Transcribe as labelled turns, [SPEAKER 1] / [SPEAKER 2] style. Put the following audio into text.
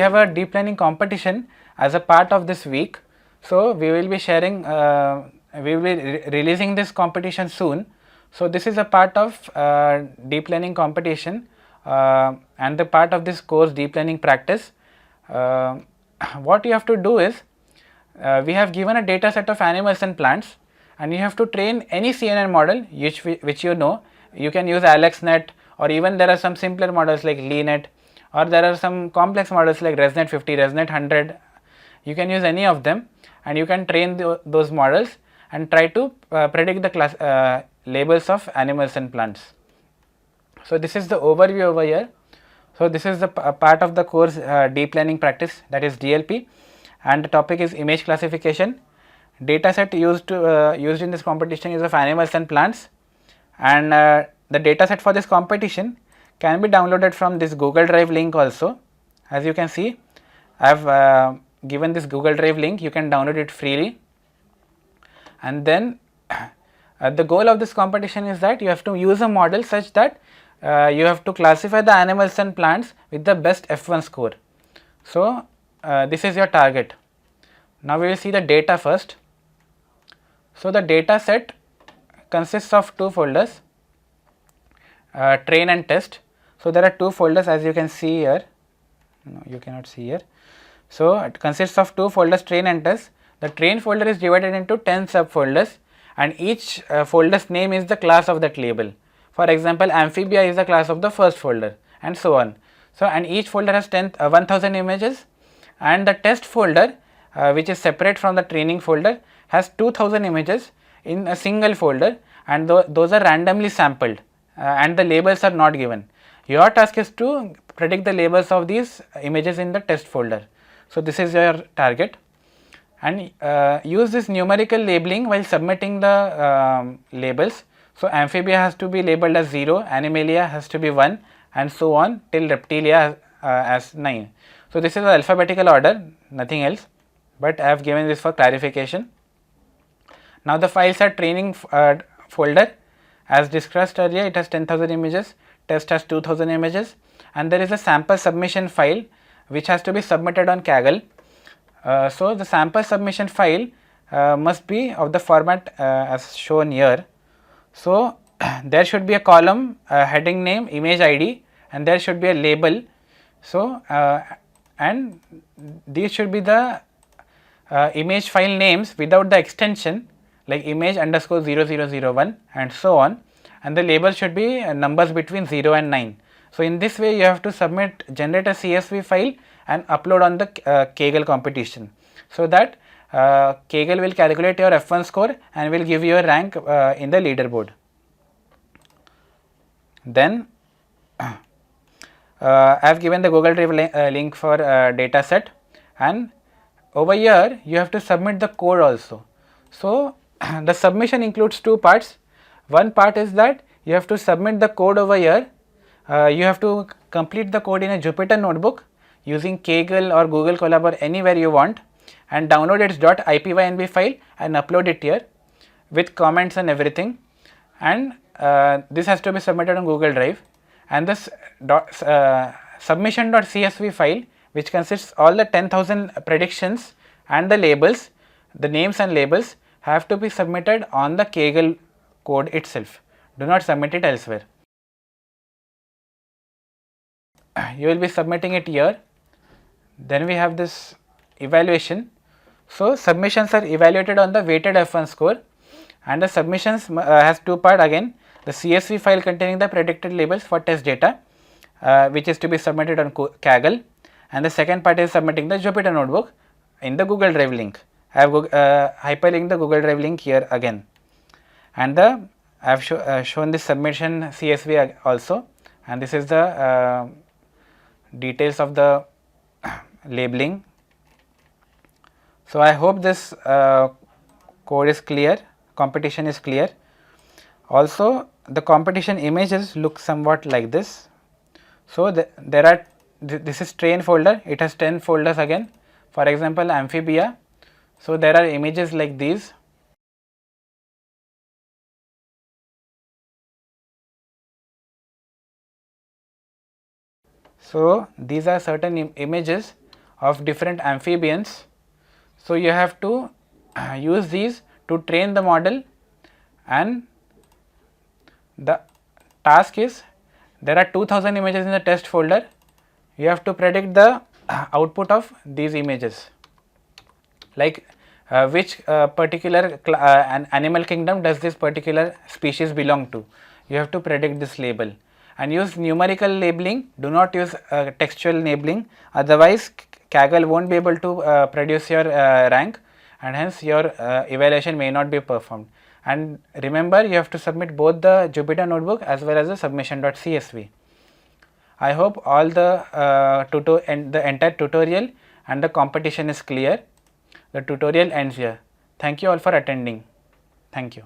[SPEAKER 1] have a deep learning competition as a part of this week. So we will be sharing, we will be releasing this competition soon. So this is a part of deep learning competition and the part of this course deep learning practice. What you have to do is, we have given a data set of animals and plants, and you have to train any CNN model which you know. You can use AlexNet, or even there are some simpler models like LeNet, or there are some complex models like ResNet 50, ResNet 100. You can use any of them, and you can train those models and try to predict the labels of animals and plants. So this is the overview over here. So this is the part of the course deep learning practice, that is DLP, and the topic is image classification. Data set used in this competition is of animals and plants, and the data set for this competition can be downloaded from this Google Drive link also. As you can see, I have given this Google Drive link. You can download it freely, and then the goal of this competition is that you have to use a model such that you have to classify the animals and plants with the best F1 score. So this is your target. Now we will see the data first. So the data set consists of two folders, train and test. So there are two folders, as you can see here. No, you cannot see here. So it consists of two folders, train and test. The train folder is divided into 10 subfolders, and each folder's name is the class of that label. For example, amphibia is the class of the first folder, and so on. So and each folder has 1000 images, and the test folder, which is separate from the training folder, has 2000 images in a single folder, and those are randomly sampled, and the labels are not given. Your task is to predict the labels of these images in the test folder. So this is your target, and use this numerical labeling while submitting the labels. So amphibia has to be labeled as 0, animalia has to be 1, and so on till reptilia as 9. So this is the alphabetical order, nothing else, but I have given this for clarification. Now the files are training folder. As discussed earlier, it has 10,000 images, test has 2000 images, and there is a sample submission file which has to be submitted on Kaggle. So the sample submission file must be of the format as shown here. So there should be a column, heading name, image ID, and there should be a label. So and these should be the image file names without the extension, like image underscore 0001 and so on, and the label should be numbers between 0 and 9. So in this way you have to generate a CSV file and upload on the Kaggle competition, so that Kaggle will calculate your F1 score and will give you a rank in the leaderboard. Then I have given the Google Drive link for data set, and over here you have to submit the code also. So the submission includes two parts. One part is that you have to submit the code over here. You have to complete the code in a Jupyter notebook using Kaggle or Google Colab or anywhere you want, and download its .ipynb file and upload it here with comments and everything, and this has to be submitted on Google Drive. And this submission.csv file, which consists all the 10,000 predictions and the labels, the names and labels, have to be submitted on the Kaggle code itself. Do not submit it elsewhere. You will be submitting it here. Then we have this evaluation. So submissions are evaluated on the weighted F1 score, and the submissions has two parts again: the CSV file containing the predicted labels for test data, which is to be submitted on Kaggle, and the second part is submitting the Jupyter notebook in the Google Drive link. I have hyperlinked the Google Drive link here again, and I have shown this submission CSV also, and this is the details of the labeling. So I hope this code is clear, competition is clear. Also the competition images look somewhat like this. So there are, this is train folder, it has 10 folders again. For example, amphibia. So there are images like these. So these are certain images of different amphibians. So, you have to use these to train the model, and the task is there are 2000 images in the test folder. You have to predict the output of these images, like which particular an animal kingdom does this particular species belong to. You have to predict this label and use numerical labeling, do not use textual labeling, otherwise Kaggle won't be able to produce your rank, and hence your evaluation may not be performed. And remember, you have to submit both the Jupyter notebook as well as the submission.csv. I hope all the the entire tutorial and the competition is clear. The tutorial ends here. Thank you all for attending. Thank you.